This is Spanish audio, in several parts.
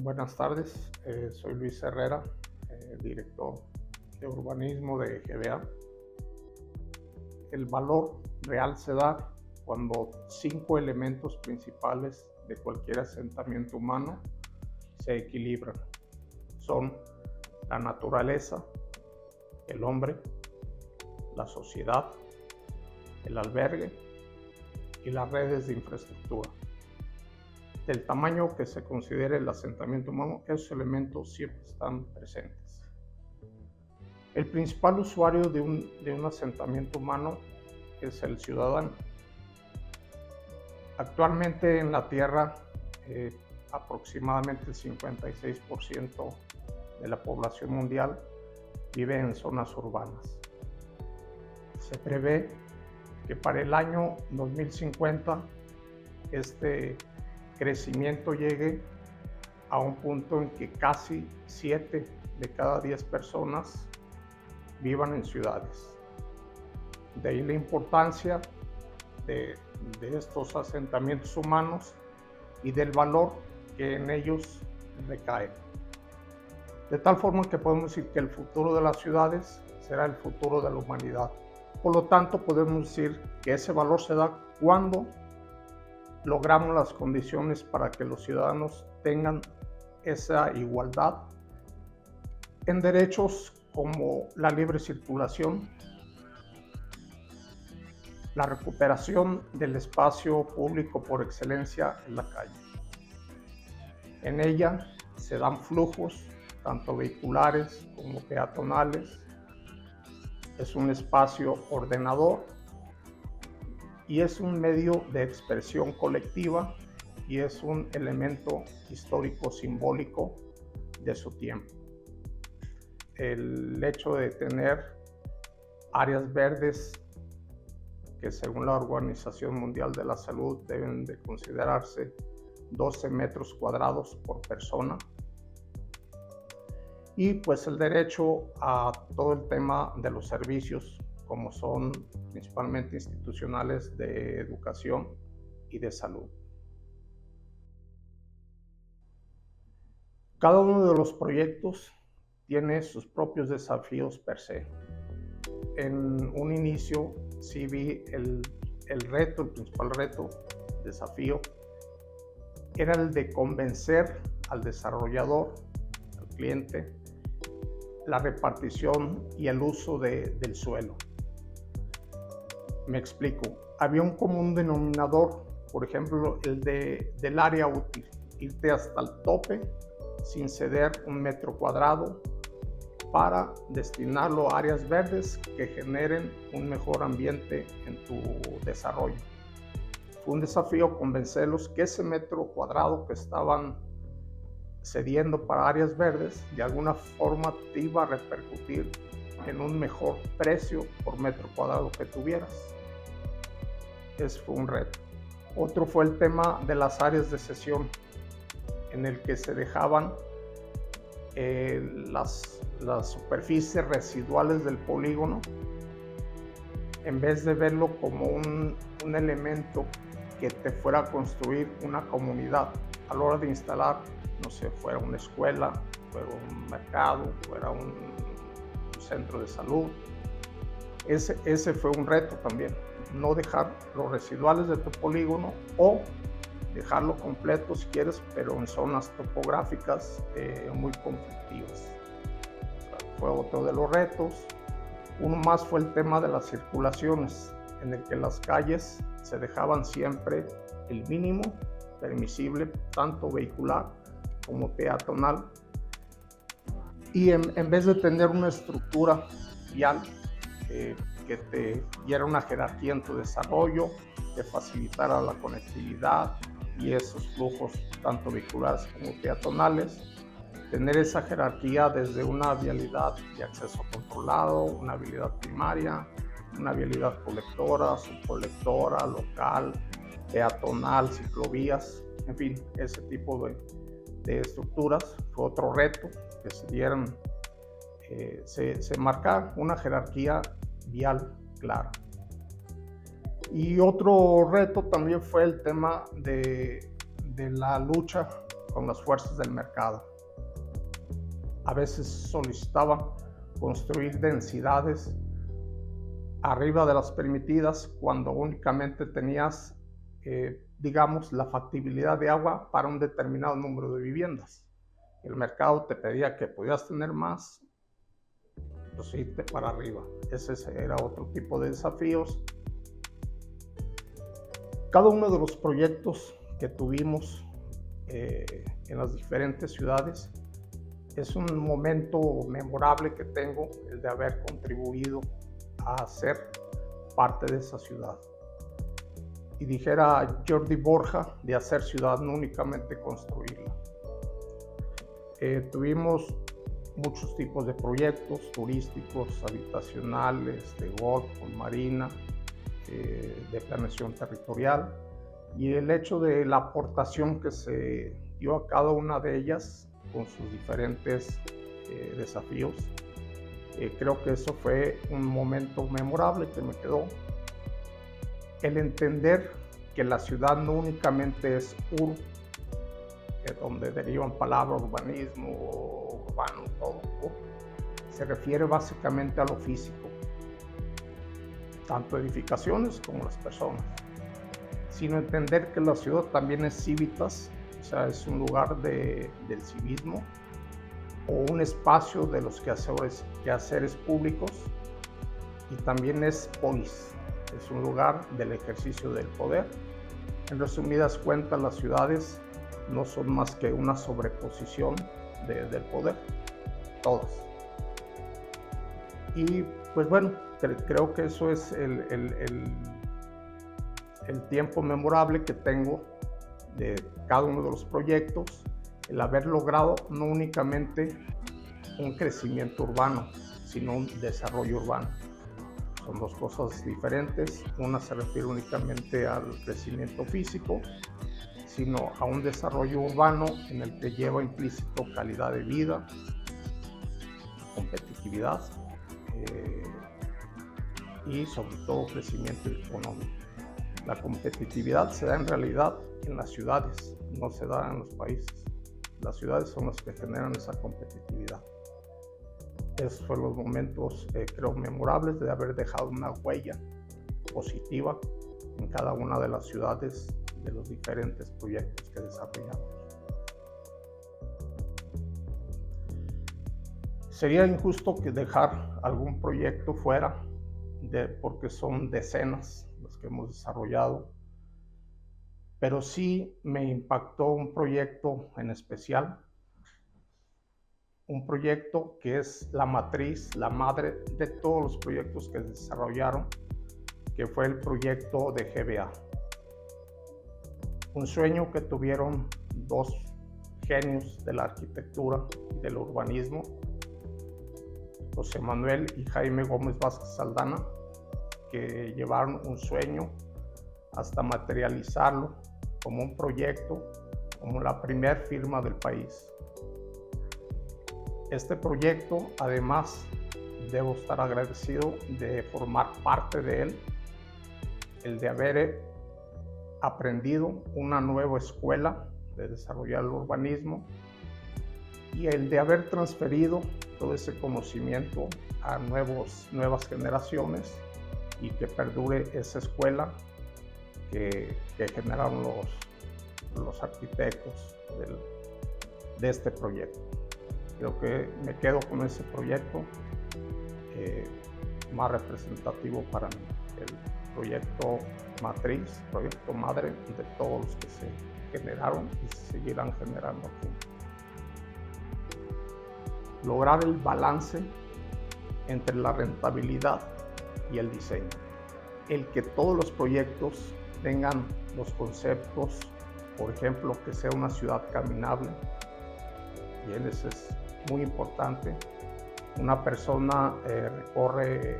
Buenas tardes, soy Luis Herrera, director de urbanismo de GBA. El valor real se da cuando 5 elementos principales de cualquier asentamiento humano se equilibran. Son la naturaleza, el hombre, la sociedad, el albergue y las redes de infraestructura. Del tamaño que se considere el asentamiento humano, esos elementos siempre están presentes. El principal usuario de un asentamiento humano es el ciudadano. Actualmente en la Tierra, aproximadamente el 56% de la población mundial vive en zonas urbanas. Se prevé que para el año 2050 este crecimiento llegue a un punto en que casi 7 de cada 10 personas vivan en ciudades. De ahí la importancia de estos asentamientos humanos y del valor que en ellos recae. De tal forma que podemos decir que el futuro de las ciudades será el futuro de la humanidad. Por lo tanto, podemos decir que ese valor se da cuando logramos las condiciones para que los ciudadanos tengan esa igualdad en derechos como la libre circulación, la recuperación del espacio público por excelencia en la calle. En ella se dan flujos tanto vehiculares como peatonales. Es un espacio ordenador y es un medio de expresión colectiva y es un elemento histórico simbólico de su tiempo. El hecho de tener áreas verdes que según la Organización Mundial de la Salud deben de considerarse 12 metros cuadrados por persona, y pues el derecho a todo el tema de los servicios, como son principalmente institucionales de educación y de salud. Cada uno de los proyectos tiene sus propios desafíos per se. En un inicio sí vi el principal reto, desafío, era el de convencer al desarrollador, al cliente, la repartición y el uso del suelo. Me explico. Había un común denominador, por ejemplo, el del área útil, irte hasta el tope sin ceder 1 metro cuadrado para destinarlo a áreas verdes que generen un mejor ambiente en tu desarrollo. Fue un desafío convencerlos que ese metro cuadrado que estaban cediendo para áreas verdes de alguna forma te iba a repercutir en un mejor precio por metro cuadrado que tuvieras. Ese fue un reto. Otro fue el tema de las áreas de cesión, en el que se dejaban las superficies residuales del polígono, en vez de verlo como un elemento que te fuera a construir una comunidad a la hora de instalar, no sé, fuera una escuela, fuera un mercado, fuera un centro de salud. Ese fue un reto también, no dejar los residuales de tu polígono o dejarlo completo si quieres, pero en zonas topográficas muy conflictivas. Fue otro de los retos. Uno más fue el tema de las circulaciones, en el que las calles se dejaban siempre el mínimo permisible, tanto vehicular como peatonal, y en vez de tener una estructura vial que te diera una jerarquía en tu desarrollo, que facilitara la conectividad y esos flujos tanto vehiculares como peatonales, tener esa jerarquía desde una vialidad de acceso controlado, una vialidad primaria, una vialidad colectora, subcolectora, local, peatonal, ciclovías, en fin, ese tipo de estructuras. Fue otro reto que se dieran, se marcara una jerarquía vial clara. Y otro reto también fue el tema de la lucha con las fuerzas del mercado. A veces solicitaba construir densidades arriba de las permitidas cuando únicamente tenías, digamos, la factibilidad de agua para un determinado número de viviendas. El mercado te pedía que pudieras tener más, pues irte para arriba. Ese era otro tipo de desafíos. Cada uno de los proyectos que tuvimos en las diferentes ciudades es un momento memorable que tengo, el de haber contribuido a ser parte de esa ciudad. Y dijera Jordi Borja, de hacer ciudad, no únicamente construirla. Tuvimos muchos tipos de proyectos turísticos, habitacionales, de golf, con marina, de planeación territorial, y el hecho de la aportación que se dio a cada una de ellas con sus diferentes desafíos. Creo que eso fue un momento memorable que me quedó. El entender que la ciudad no únicamente es donde derivan palabras urbanismo, urbano, todo, se refiere básicamente a lo físico, tanto edificaciones como las personas, sino entender que la ciudad también es civitas, o sea, es un lugar del civismo o un espacio de los quehaceres públicos, y también es polis, es un lugar del ejercicio del poder. En resumidas cuentas, las ciudades no son más que una sobreposición del poder, todas. Y pues bueno, creo que eso es el tiempo memorable que tengo de cada uno de los proyectos, el haber logrado no únicamente un crecimiento urbano, sino un desarrollo urbano. Son dos cosas diferentes. Una se refiere únicamente al crecimiento físico, sino a un desarrollo urbano en el que lleva implícito calidad de vida, competitividad y sobre todo crecimiento económico. La competitividad se da en realidad en las ciudades, no se da en los países. Las ciudades son las que generan esa competitividad. Esos fueron los momentos, creo, memorables de haber dejado una huella positiva en cada una de las ciudades de los diferentes proyectos que desarrollamos. Sería injusto que dejar algún proyecto fuera, porque son decenas los que hemos desarrollado, pero sí me impactó un proyecto en especial, un proyecto que es la matriz, la madre de todos los proyectos que se desarrollaron, que fue el proyecto de GBA. Un sueño que tuvieron dos genios de la arquitectura y del urbanismo, José Manuel y Jaime Gómez Vázquez Aldana, que llevaron un sueño hasta materializarlo como un proyecto, como la primera firma del país. Este proyecto, además, debo estar agradecido de formar parte de él, el de haber aprendido una nueva escuela de desarrollar el urbanismo y el de haber transferido todo ese conocimiento a nuevas generaciones y que perdure esa escuela que generaron los arquitectos de este proyecto. Creo que me quedo con ese proyecto más representativo para mí, el proyecto matriz, proyecto madre de todos los que se generaron y se seguirán generando aquí. Lograr el balance entre la rentabilidad y el diseño. El que todos los proyectos tengan los conceptos, por ejemplo, que sea una ciudad caminable, y eso es muy importante. Una persona recorre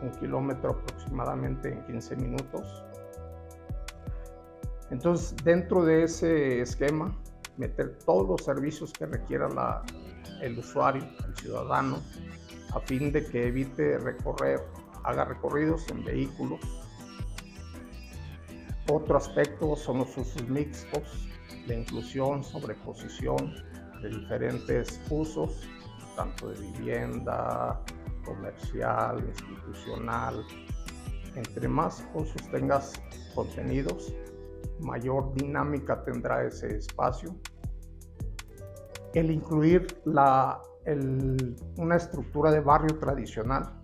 1 kilómetro aproximadamente en 15 minutos. Entonces, dentro de ese esquema, meter todos los servicios que requiera el usuario, el ciudadano, a fin de que evite haga recorridos en vehículos Otro aspecto son los usos mixtos, la inclusión, sobreposición de diferentes usos, tanto de vivienda, comercial, institucional. Entre más usos tengas contenidos, mayor dinámica tendrá ese espacio. El incluir una estructura de barrio tradicional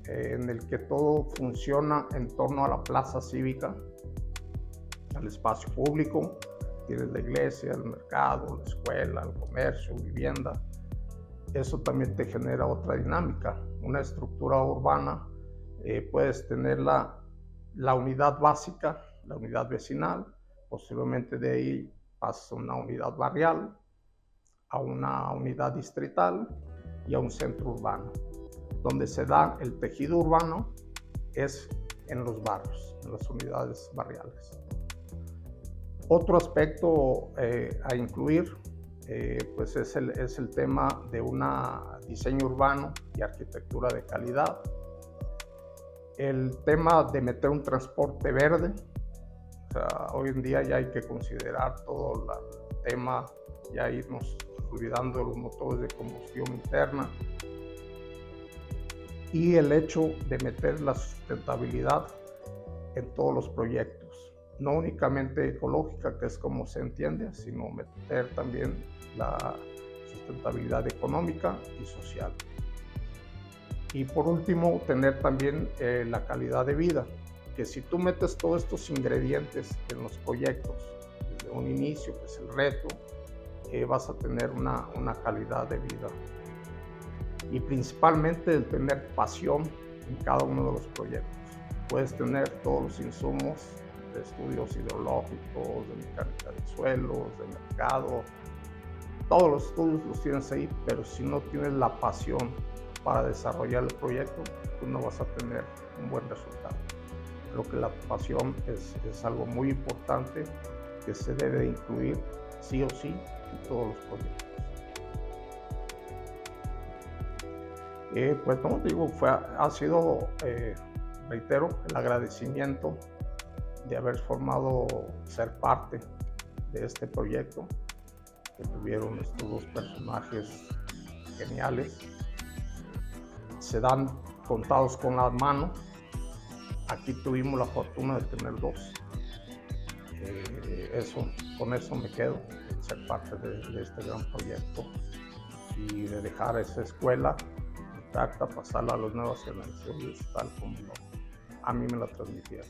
en el que todo funciona en torno a la plaza cívica, al espacio público. Tienes la iglesia, el mercado, la escuela, el comercio, vivienda. Eso también te genera otra dinámica. Una estructura urbana, puedes tener la unidad básica, la unidad vecinal, posiblemente de ahí pasas a una unidad barrial, a una unidad distrital y a un centro urbano. Donde se da el tejido urbano es en los barrios, en las unidades barriales. Otro aspecto a incluir pues es el tema de un diseño urbano y arquitectura de calidad. El tema de meter un transporte verde. O sea, hoy en día ya hay que considerar todo el tema, ya irnos olvidando de los motores de combustión interna. Y el hecho de meter la sustentabilidad en todos los proyectos, no únicamente ecológica, que es como se entiende, sino meter también la sustentabilidad económica y social. Y por último, tener también la calidad de vida, que si tú metes todos estos ingredientes en los proyectos desde un inicio, que es el reto, vas a tener una calidad de vida. Y principalmente el tener pasión en cada uno de los proyectos. Puedes tener todos los insumos de estudios hidrológicos, de mecánica de suelos, de mercado. Todos los estudios los tienes ahí, pero si no tienes la pasión para desarrollar el proyecto, tú no vas a tener un buen resultado. Creo que la pasión es algo muy importante que se debe incluir sí o sí en todos los proyectos. Pues como te digo, ha sido, reitero, el agradecimiento de haber ser parte de este proyecto, que tuvieron estos dos personajes geniales. Se dan contados con las manos. Aquí tuvimos la fortuna de tener dos. Con eso me quedo, ser parte de este gran proyecto y de dejar esa escuela intacta, pasarla a las nuevas generaciones tal como a mí me la transmitieron.